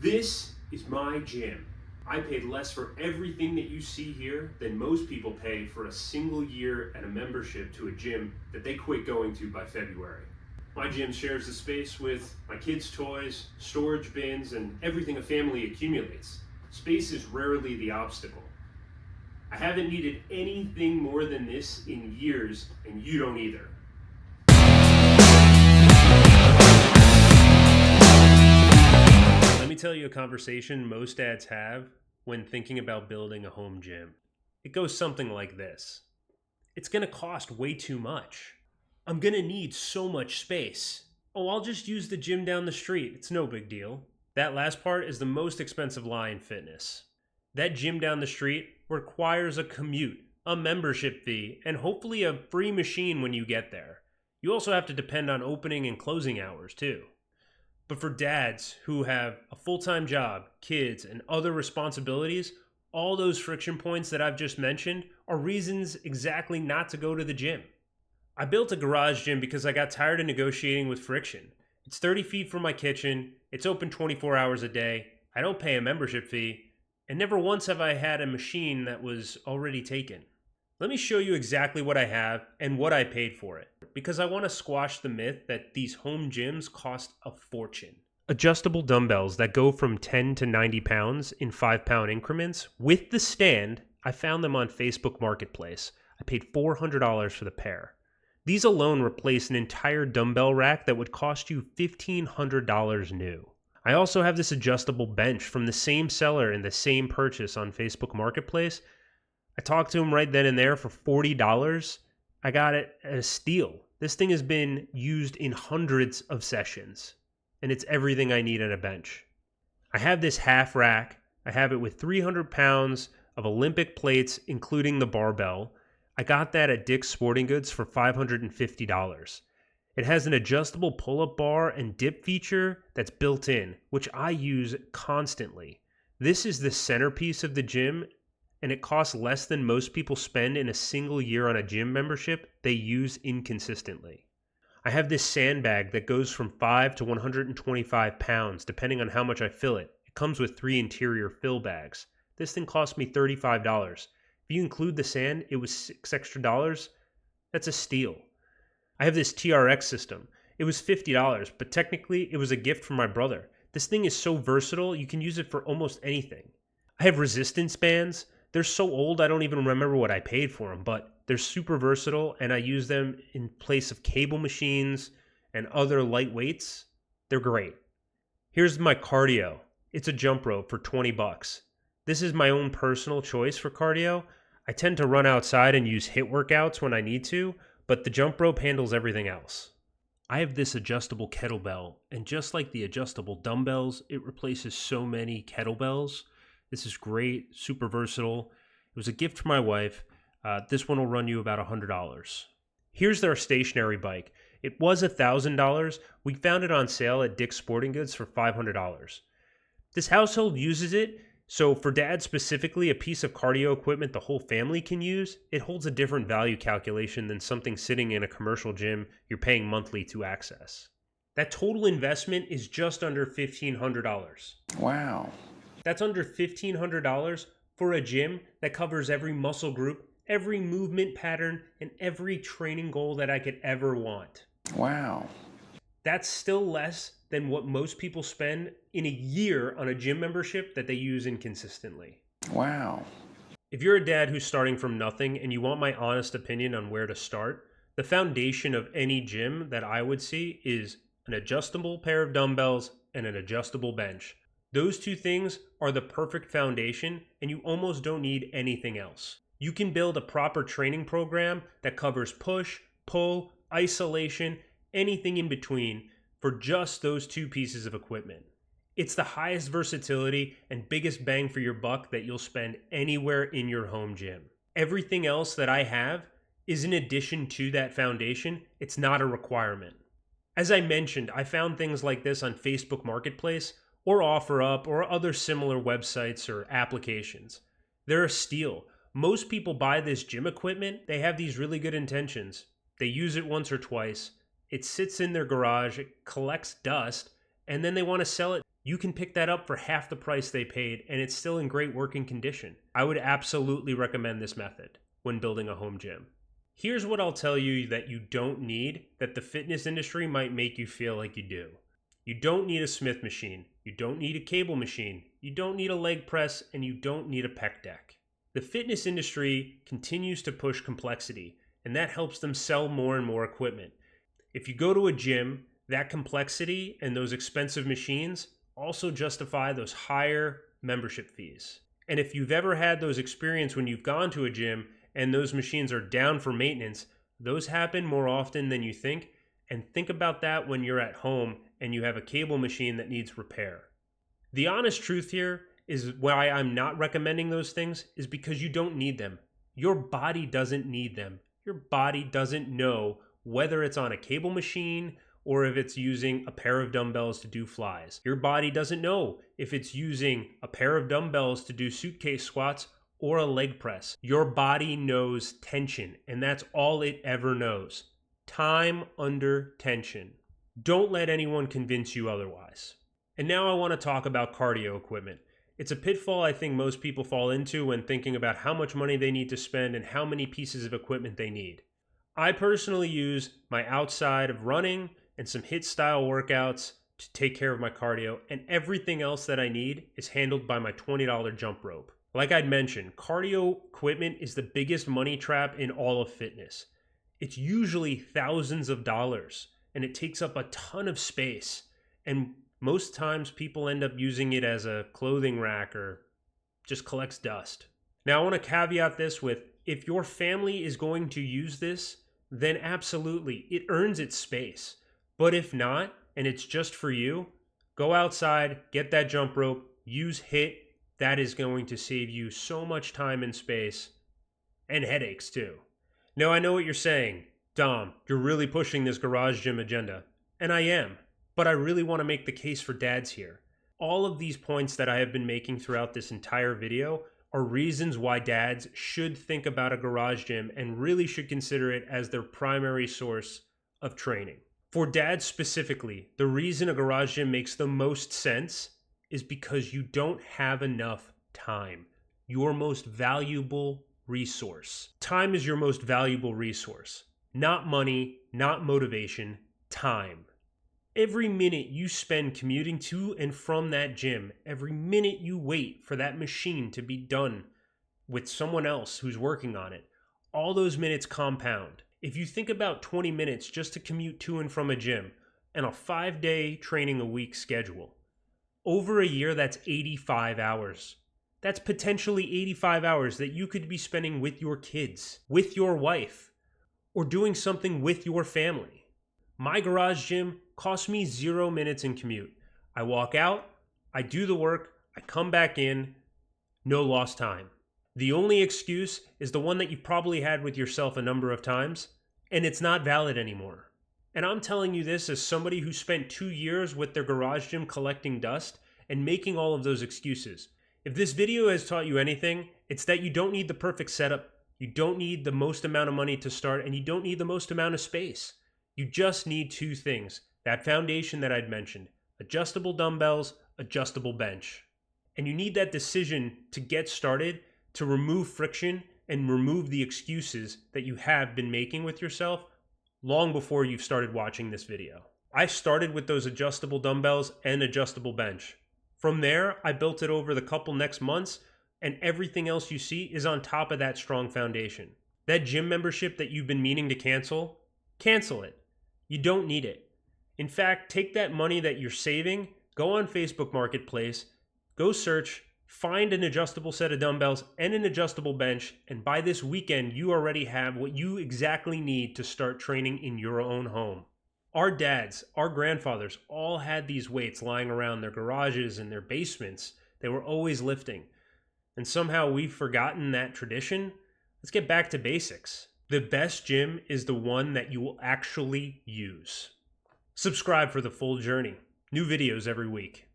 This is my gym. I paid less for everything that you see here than most people pay for a single year at a membership to a gym that they quit going to by February. My gym shares the space with my kids' toys, storage bins, and everything a family accumulates. Space is rarely the obstacle. I haven't needed anything more than this in years, and you don't either. Let me tell you a conversation most dads have when thinking about building a home gym. It goes something like this. It's going to cost way too much. I'm going to need so much space. Oh, I'll just use the gym down the street. It's no big deal. That last part is the most expensive lie in fitness. That gym down the street requires a commute, a membership fee, and hopefully a free machine when you get there. You also have to depend on opening and closing hours too. But for dads who have a full-time job, kids, and other responsibilities, all those friction points that I've just mentioned are reasons exactly not to go to the gym. I built a garage gym because I got tired of negotiating with friction. It's 30 feet from my kitchen, it's open 24 hours a day, I don't pay a membership fee, and never once have I had a machine that was already taken. Let me show you exactly what I have and what I paid for it, because I want to squash the myth that these home gyms cost a fortune. Adjustable dumbbells that go from 10 to 90 pounds in 5-pound increments with the stand, I found them on Facebook Marketplace. I paid $400 for the pair. These alone replace an entire dumbbell rack that would cost you $1,500 new. I also have this adjustable bench from the same seller in the same purchase on Facebook Marketplace. I talked to him right then and there for $40. I got it at a steal. This thing has been used in hundreds of sessions, and it's everything I need at a bench. I have this half rack. I have it with 300 pounds of Olympic plates, including the barbell. I got that at Dick's Sporting Goods for $550. It has an adjustable pull-up bar and dip feature that's built in, which I use constantly. This is the centerpiece of the gym, and it costs less than most people spend in a single year on a gym membership they use inconsistently. I have this sandbag that goes from 5 to 125 pounds, depending on how much I fill it. It comes with 3 interior fill bags. This thing cost me $35. If you include the sand, it was $6 extra. That's a steal. I have this TRX system. It was $50, but technically it was a gift from my brother. This thing is so versatile, you can use it for almost anything. I have resistance bands. They're so old I don't even remember what I paid for them, but they're super versatile and I use them in place of cable machines and other light weights. They're great. Here's my cardio. It's a jump rope for $20. This is my own personal choice for cardio. I tend to run outside and use HIIT workouts when I need to, but the jump rope handles everything else. I have this adjustable kettlebell, and just like the adjustable dumbbells, it replaces so many kettlebells. This is great, super versatile. It was a gift from my wife. This one will run you about $100. Here's their stationary bike. It was $1,000. We found it on sale at Dick's Sporting Goods for $500. This household uses it, so for dad specifically, a piece of cardio equipment the whole family can use, it holds a different value calculation than something sitting in a commercial gym you're paying monthly to access. That total investment is just under $1,500. Wow. That's under $1,500 for a gym that covers every muscle group, every movement pattern, and every training goal that I could ever want. Wow. That's still less than what most people spend in a year on a gym membership that they use inconsistently. Wow. If you're a dad who's starting from nothing and you want my honest opinion on where to start, the foundation of any gym that I would see is an adjustable pair of dumbbells and an adjustable bench. Those two things are the perfect foundation, and you almost don't need anything else. You can build a proper training program that covers push, pull, isolation, anything in between for just those two pieces of equipment. It's the highest versatility and biggest bang for your buck that you'll spend anywhere in your home gym. Everything else that I have is in addition to that foundation. It's not a requirement. As I mentioned, I found things like this on Facebook Marketplace or OfferUp or other similar websites or applications. They're a steal. Most people buy this gym equipment, they have these really good intentions. They use it once or twice. It sits in their garage, it collects dust, and then they want to sell it You can pick that up for half the price they paid, and it's still in great working condition. I would absolutely recommend this method when building a home gym. Here's what I'll tell you that you don't need that the fitness industry might make you feel like you do. You don't need a Smith machine. You don't need a cable machine. You don't need a leg press, and you don't need a pec deck. The fitness industry continues to push complexity, and that helps them sell more and more equipment. If you go to a gym, that complexity and those expensive machines also justify those higher membership fees. And if you've ever had those experiences when you've gone to a gym and those machines are down for maintenance, those happen more often than you think. And think about that when you're at home and you have a cable machine that needs repair. The honest truth here is why I'm not recommending those things is because you don't need them. Your body doesn't need them. Your body doesn't know whether it's on a cable machine or if it's using a pair of dumbbells to do flies. Your body doesn't know if it's using a pair of dumbbells to do suitcase squats or a leg press. Your body knows tension, and that's all it ever knows. Time under tension. Don't let anyone convince you otherwise. And now I want to talk about cardio equipment. It's a pitfall I think most people fall into when thinking about how much money they need to spend and how many pieces of equipment they need. I personally use my outside of running and some HIIT style workouts to take care of my cardio, and everything else that I need is handled by my $20 jump rope. Like I'd mentioned, cardio equipment is the biggest money trap in all of fitness. It's usually thousands of dollars, and it takes up a ton of space, and most times people end up using it as a clothing rack or just collects dust. Now I want to caveat this with, if your family is going to use this, then absolutely, it earns its space. But if not, and it's just for you, go outside, get that jump rope, use HIIT. That is going to save you so much time and space, and headaches too. Now I know what you're saying. Dom, you're really pushing this garage gym agenda. And I am, but I really want to make the case for dads here. All of these points that I have been making throughout this entire video are reasons why dads should think about a garage gym and really should consider it as their primary source of training. For dads specifically, the reason a garage gym makes the most sense is because you don't have enough time. Your most valuable resource. Time is your most valuable resource. Not money, not motivation, time. Every minute you spend commuting to and from that gym, every minute you wait for that machine to be done with someone else who's working on it, all those minutes compound. If you think about 20 minutes just to commute to and from a gym and a 5-day training a week schedule, over a year, that's 85 hours. That's potentially 85 hours that you could be spending with your kids, with your wife, or doing something with your family. My garage gym costs me 0 minutes in commute. I walk out, I do the work, I come back in, no lost time. The only excuse is the one that you've probably had with yourself a number of times, and it's not valid anymore. And I'm telling you this as somebody who spent 2 years with their garage gym collecting dust and making all of those excuses. If this video has taught you anything, it's that you don't need the perfect setup, you don't need the most amount of money to start, and you don't need the most amount of space. You just need 2 things. That foundation that I'd mentioned, adjustable dumbbells, adjustable bench. And you need that decision to get started, to remove friction and remove the excuses that you have been making with yourself long before you've started watching this video. I started with those adjustable dumbbells and adjustable bench. From there, I built it over the couple next months, and everything else you see is on top of that strong foundation. That gym membership that you've been meaning to cancel it. You don't need it. In fact, take that money that you're saving, go on Facebook Marketplace, go search, find an adjustable set of dumbbells and an adjustable bench, and by this weekend, you already have what you exactly need to start training in your own home. Our dads, our grandfathers all had these weights lying around their garages and their basements. They were always lifting. And somehow we've forgotten that tradition. Let's get back to basics. The best gym is the one that you will actually use. Subscribe for the full journey. New videos every week.